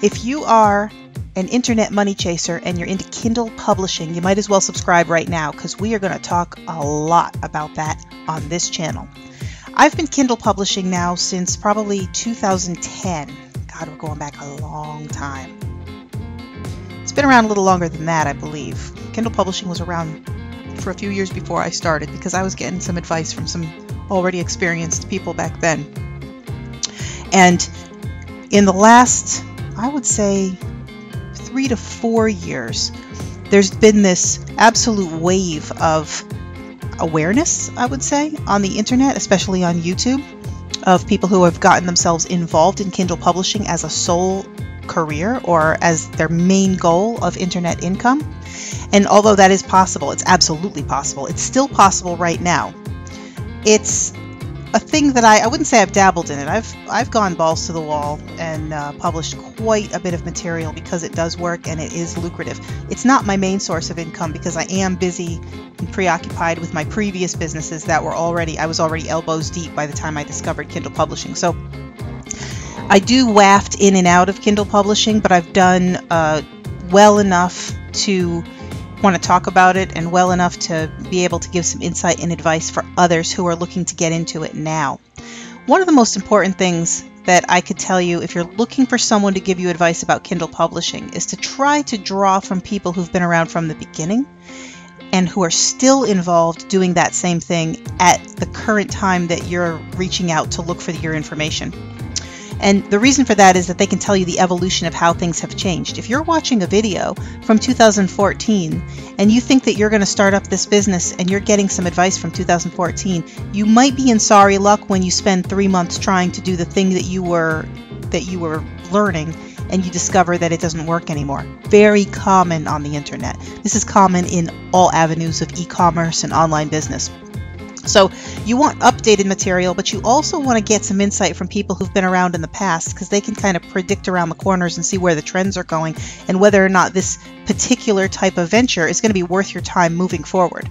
If you are an internet money chaser and you're into Kindle publishing, you might as well subscribe right now because we are going to talk a lot about that on this channel. I've been Kindle publishing now since probably 2010. God, we're going back a long time. It's been around a little longer than that, I believe. Kindle publishing was around for a few years before I started because I was getting some advice from some already experienced people back then. And in the last, I would say, 3 to 4 years, there's been this absolute wave of awareness, I would say, on the internet, especially on YouTube, of people who have gotten themselves involved in Kindle publishing as a sole career or as their main goal of internet income. And although that is possible, it's absolutely possible. It's still possible right now. It's a thing that I wouldn't say I've dabbled in it. I've gone balls to the wall and published quite a bit of material because it does work and it is lucrative. It's not my main source of income because I am busy and preoccupied with my previous businesses that were I was already elbows deep by the time I discovered Kindle publishing. So I do waft in and out of Kindle publishing, but I've done well enough to want to talk about it and well enough to be able to give some insight and advice for others who are looking to get into it now. One of the most important things that I could tell you if you're looking for someone to give you advice about Kindle publishing is to try to draw from people who've been around from the beginning and who are still involved doing that same thing at the current time that you're reaching out to look for your information. And the reason for that is that they can tell you the evolution of how things have changed. If you're watching a video from 2014 and you think that you're going to start up this business and you're getting some advice from 2014, you might be in sorry luck when you spend 3 months trying to do the thing that you were learning and you discover that it doesn't work anymore. Very common on the internet. This is common in all avenues of e-commerce and online business. So you want updated material, but you also want to get some insight from people who've been around in the past because they can kind of predict around the corners and see where the trends are going and whether or not this particular type of venture is going to be worth your time moving forward.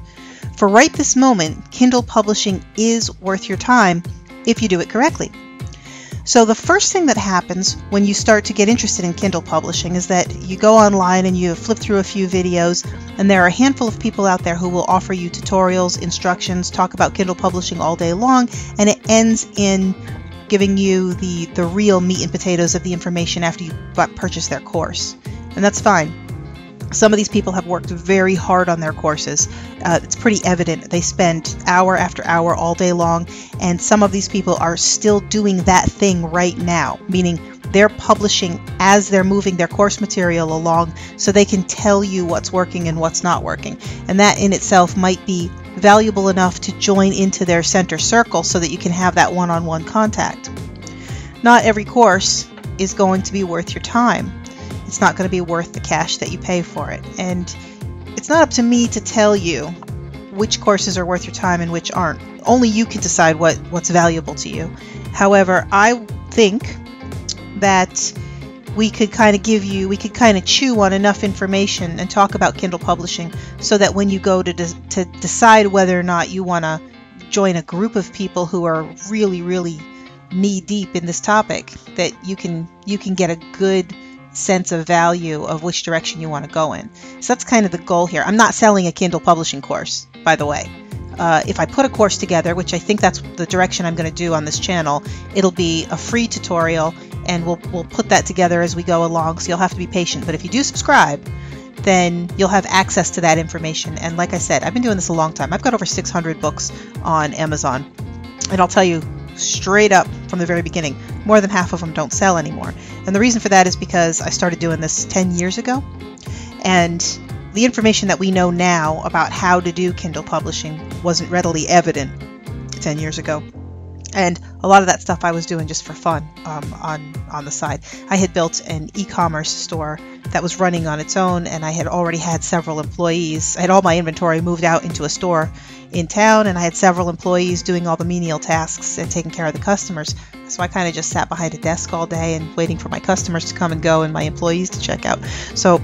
For right this moment, Kindle publishing is worth your time if you do it correctly. So the first thing that happens when you start to get interested in Kindle publishing is that you go online and you flip through a few videos, and there are a handful of people out there who will offer you tutorials, instructions, talk about Kindle publishing all day long, and it ends in giving you the real meat and potatoes of the information after you purchase their course. And that's fine. Some of these people have worked very hard on their courses. It's pretty evident. They spend hour after hour all day long, and some of these people are still doing that thing right now, meaning they're publishing as they're moving their course material along so they can tell you what's working and what's not working. And that in itself might be valuable enough to join into their center circle so that you can have that one-on-one contact. Not every course is going to be worth your time. It's not going to be worth the cash that you pay for it. And it's not up to me to tell you which courses are worth your time and which aren't. Only you can decide what's valuable to you. However, I think that we could kind of chew on enough information and talk about Kindle publishing so that when you go to decide whether or not you want to join a group of people who are really, really knee deep in this topic, that you can get a good sense of value of which direction you want to go in. So that's kind of the goal here. I'm not selling a Kindle publishing course, by the way. If I put a course together, which I think that's the direction I'm going to do on this channel, it'll be a free tutorial, and we'll put that together as we go along, so you'll have to be patient. But if you do subscribe, then you'll have access to that information. And like I said, I've been doing this a long time. I've got over 600 books on Amazon, and I'll tell you straight up from the very beginning, more than half of them don't sell anymore. And the reason for that is because I started doing this 10 years ago, and the information that we know now about how to do Kindle publishing wasn't readily evident 10 years ago. And a lot of that stuff I was doing just for fun on the side. I had built an e-commerce store that was running on its own, and I had already had several employees. I had all my inventory moved out into a store in town, and I had several employees doing all the menial tasks and taking care of the customers. So I kind of just sat behind a desk all day and waiting for my customers to come and go and my employees to check out. So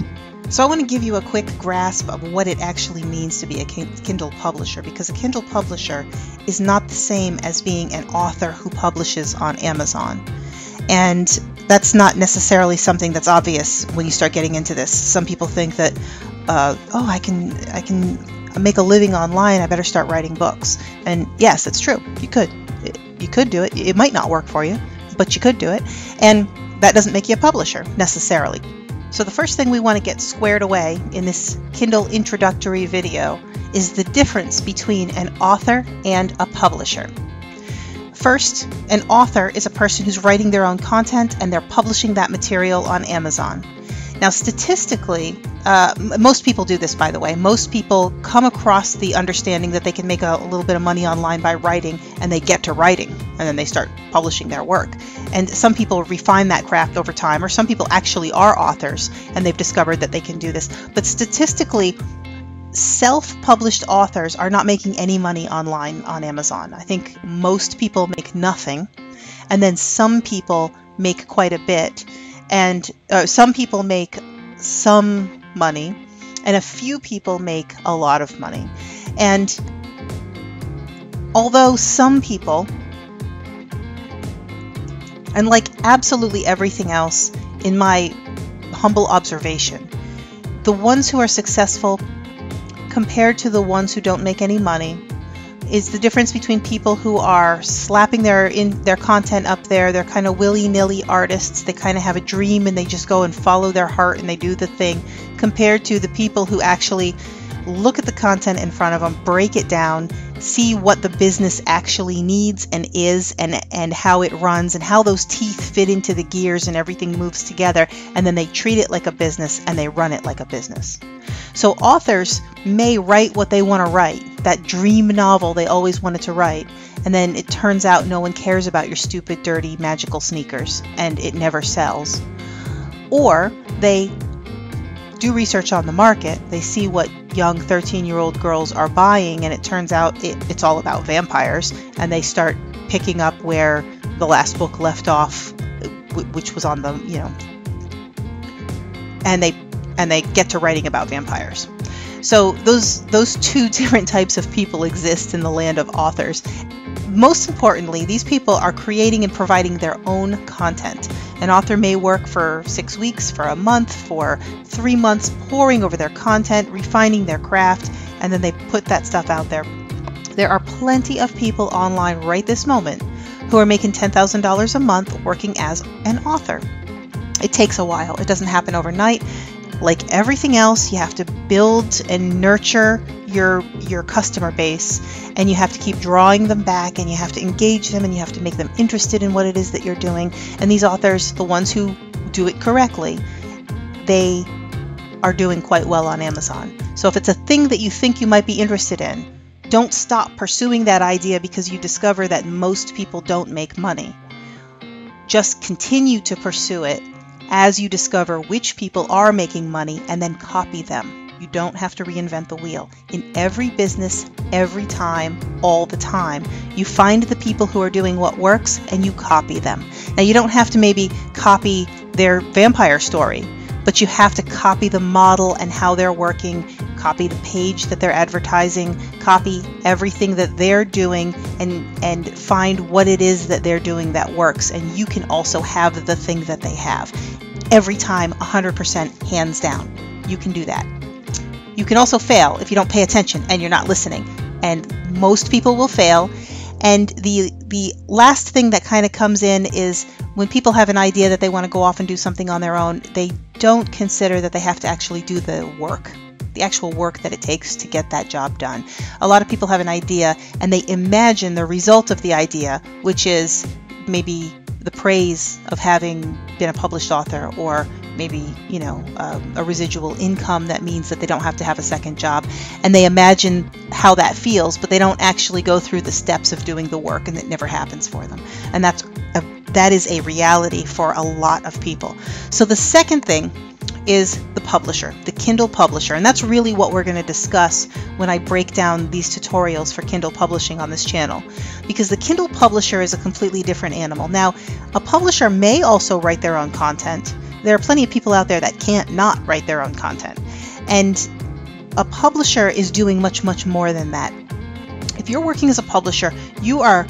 I want to give you a quick grasp of what it actually means to be a Kindle publisher, because a Kindle publisher is not the same as being an author who publishes on Amazon. And that's not necessarily something that's obvious when you start getting into this. Some people think that, oh, I can make a living online, I better start writing books. And yes, it's true. You could do it. It might not work for you, but you could do it. And that doesn't make you a publisher necessarily. So the first thing we want to get squared away in this Kindle introductory video is the difference between an author and a publisher. First, an author is a person who's writing their own content and they're publishing that material on Amazon. Now, statistically, most people do this, by the way. Most people come across the understanding that they can make a little bit of money online by writing, and they get to writing, and then they start publishing their work. And some people refine that craft over time, or some people actually are authors, and they've discovered that they can do this. But statistically, self-published authors are not making any money online on Amazon. I think most people make nothing, and then some people make quite a bit. And some people make some money, and a few people make a lot of money. And although some people, and like absolutely everything else, in my humble observation, the ones who are successful compared to the ones who don't make any money is the difference between people who are slapping their content up there. They're kind of willy-nilly artists. They kind of have a dream and they just go and follow their heart and they do the thing, compared to the people who actually look at the content in front of them, break it down, see what the business actually needs and is, and how it runs, and how those teeth fit into the gears and everything moves together, and then they treat it like a business and they run it like a business. So authors may write what they want to write, that dream novel they always wanted to write, and then it turns out no one cares about your stupid, dirty, magical sneakers, and it never sells. Or they do research on the market, they see what young 13-year-old girls are buying, and it turns out it's all about vampires, and they start picking up where the last book left off, which was on the, and they get to writing about vampires. So those two different types of people exist in the land of authors. Most importantly, these people are creating and providing their own content. An author may work for 6 weeks, for a month, for 3 months, poring over their content, refining their craft, and then they put that stuff out there. There are plenty of people online right this moment who are making $10,000 a month working as an author. It takes a while. It doesn't happen overnight. Like everything else, you have to build and nurture your customer base, and you have to keep drawing them back, and you have to engage them, and you have to make them interested in what it is that you're doing. And these authors, the ones who do it correctly, they are doing quite well on Amazon. So if it's a thing that you think you might be interested in, don't stop pursuing that idea because you discover that most people don't make money. Just continue to pursue it as you discover which people are making money, and then copy them. You don't have to reinvent the wheel. In every business, every time, all the time, you find the people who are doing what works and you copy them. Now, you don't have to maybe copy their vampire story, but you have to copy the model and how they're working, copy the page that they're advertising, copy everything that they're doing, and find what it is that they're doing that works. And you can also have the thing that they have. Every time, 100%, hands down. You can do that. You can also fail if you don't pay attention and you're not listening. And most people will fail. And the last thing that kind of comes in is when people have an idea that they want to go off and do something on their own, they don't consider that they have to actually do the work, the actual work that it takes to get that job done. A lot of people have an idea and they imagine the result of the idea, which is maybe the praise of having been a published author, or maybe, a residual income that means that they don't have to have a second job. And they imagine how that feels, but they don't actually go through the steps of doing the work, and it never happens for them. And that is a reality for a lot of people. So the second thing is the publisher, the Kindle publisher. And that's really what we're going to discuss when I break down these tutorials for Kindle publishing on this channel. Because the Kindle publisher is a completely different animal. Now, a publisher may also write their own content. There are plenty of people out there that can't not write their own content. And a publisher is doing much, much more than that. If you're working as a publisher, you are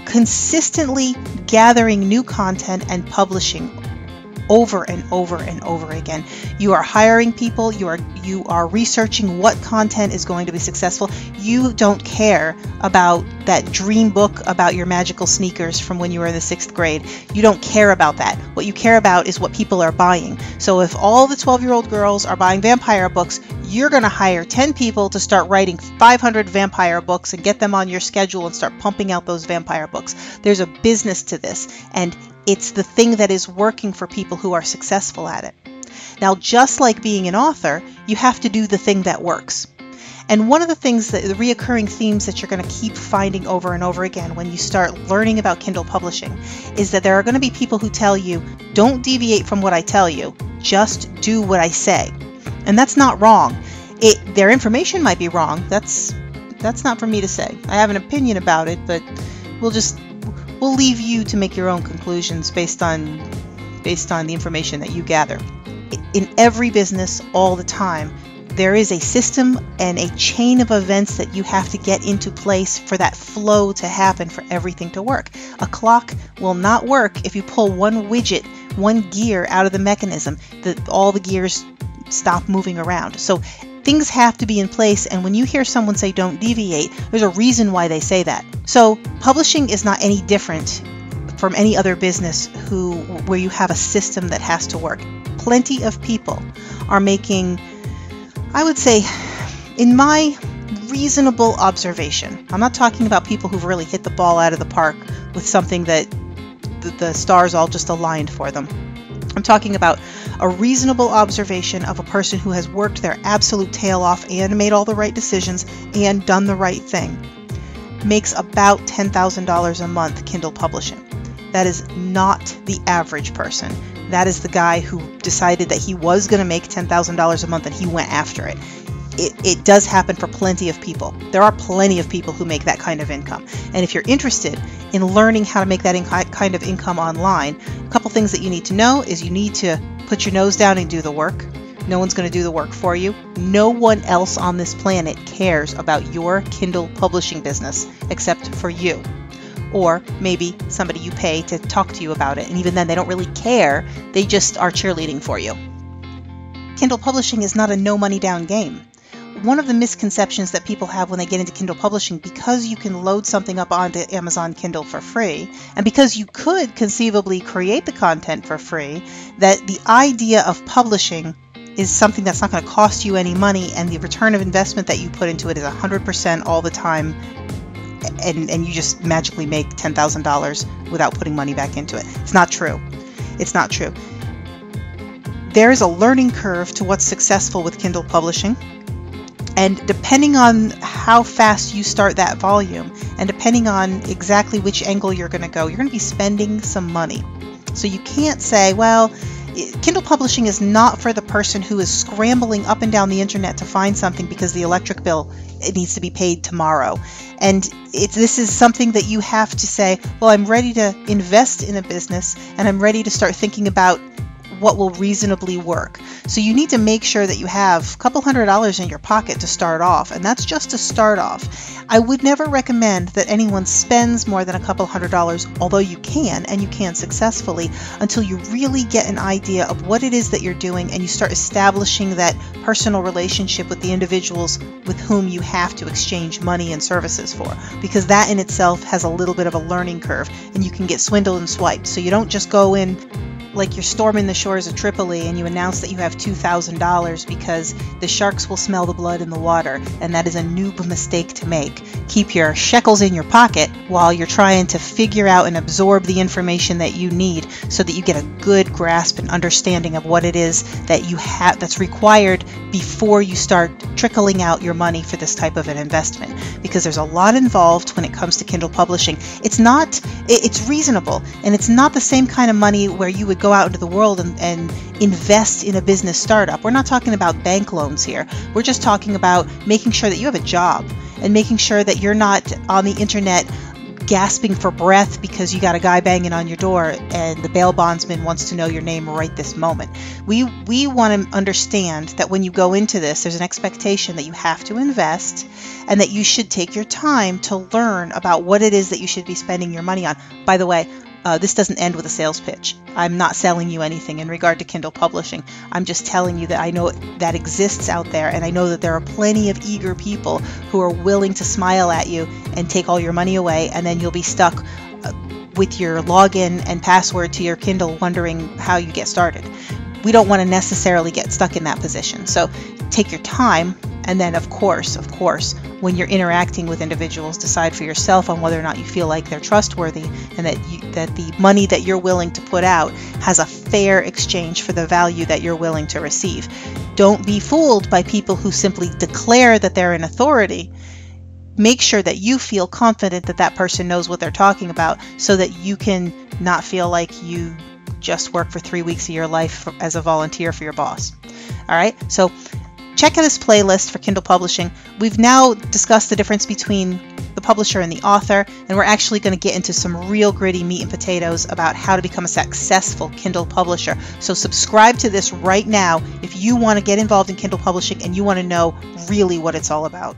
consistently gathering new content and publishing over and over and over again. You are hiring people, you are researching what content is going to be successful. You don't care about that dream book about your magical sneakers from when you were in the 6th grade. You don't care about that. What you care about is what people are buying. So if all the 12-year-old girls are buying vampire books, you're going to hire 10 people to start writing 500 vampire books and get them on your schedule and start pumping out those vampire books. There's a business to this, and it's the thing that is working for people who are successful at it. Now, just like being an author, you have to do the thing that works. And one of the things, the reoccurring themes that you're going to keep finding over and over again when you start learning about Kindle publishing is that there are going to be people who tell you, don't deviate from what I tell you, just do what I say. And that's not wrong. Their information might be wrong. That's not for me to say. I have an opinion about it, but we'll leave you to make your own conclusions based on the information that you gather. In every business, all the time, there is a system and a chain of events that you have to get into place for that flow to happen, for everything to work. A clock will not work if you pull one widget, one gear out of the mechanism. All the gears stop moving around. So things have to be in place, and when you hear someone say don't deviate, there's a reason why they say that. So publishing is not any different from any other business where you have a system that has to work. Plenty of people are making, I would say, in my reasonable observation, I'm not talking about people who've really hit the ball out of the park with something that the stars all just aligned for them. I'm talking about a reasonable observation of a person who has worked their absolute tail off and made all the right decisions and done the right thing. Makes about $10,000 a month Kindle publishing. That is not the average person. That is the guy who decided that he was going to make $10,000 a month and he went after it. It does happen for plenty of people. There are plenty of people who make that kind of income. And if you're interested in learning how to make that kind of income online, a couple things that you need to know is you need to put your nose down and do the work. No one's going to do the work for you. No one else on this planet cares about your Kindle publishing business except for you. Or maybe somebody you pay to talk to you about it. And even then, they don't really care. They just are cheerleading for you. Kindle publishing is not a no money down game. One of the misconceptions that people have when they get into Kindle publishing, because you can load something up onto Amazon Kindle for free, and because you could conceivably create the content for free, that the idea of publishing is something that's not going to cost you any money, and the return of investment that you put into it is 100% all the time, and you just magically make $10,000 without putting money back into it. It's not true. It's not true. There is a learning curve to what's successful with Kindle publishing. And depending on how fast you start that volume, and depending on exactly which angle you're going to go, you're going to be spending some money. So you can't say, well, Kindle publishing is not for the person who is scrambling up and down the internet to find something because the electric bill, it needs to be paid tomorrow. And this is something that you have to say, well, I'm ready to invest in a business, and I'm ready to start thinking about what will reasonably work. So you need to make sure that you have a couple $100 in your pocket to start off, and that's just to start off. I would never recommend that anyone spends more than a couple $100, although you can, and you can successfully, until you really get an idea of what it is that you're doing and you start establishing that personal relationship with the individuals with whom you have to exchange money and services for, because that in itself has a little bit of a learning curve, and you can get swindled and swiped. So you don't just go in like you're storming the shores of Tripoli and you announce that you have $2,000 because the sharks will smell the blood in the water, and that is a noob mistake to make. Keep your shekels in your pocket while you're trying to figure out and absorb the information that you need so that you get a good grasp and understanding of what it is that you have that's required before you start trickling out your money for this type of an investment, because there's a lot involved when it comes to Kindle publishing. It's reasonable, and it's not the same kind of money where you would go out into the world and invest in a business startup. We're not talking about bank loans here. We're just talking about making sure that you have a job and making sure that you're not on the internet gasping for breath because you got a guy banging on your door and the bail bondsman wants to know your name right this moment. We want to understand that when you go into this, there's an expectation that you have to invest and that you should take your time to learn about what it is that you should be spending your money on. By the way, this doesn't end with a sales pitch. I'm not selling you anything in regard to Kindle publishing. I'm just telling you that I know that exists out there, and I know that there are plenty of eager people who are willing to smile at you and take all your money away, and then you'll be stuck with your login and password to your Kindle wondering how you get started. We don't want to necessarily get stuck in that position. So take your time, and then of course, when you're interacting with individuals, decide for yourself on whether or not you feel like they're trustworthy and that the money that you're willing to put out has a fair exchange for the value that you're willing to receive. Don't be fooled by people who simply declare that they're an authority. Make sure that you feel confident that that person knows what they're talking about so that you can not feel like you just work for 3 weeks of your life as a volunteer for your boss. All right, so check out this playlist for Kindle publishing. We've now discussed the difference between the publisher and the author, and we're actually going to get into some real gritty meat and potatoes about how to become a successful Kindle publisher. So subscribe to this right now if you want to get involved in Kindle publishing and you want to know really what it's all about.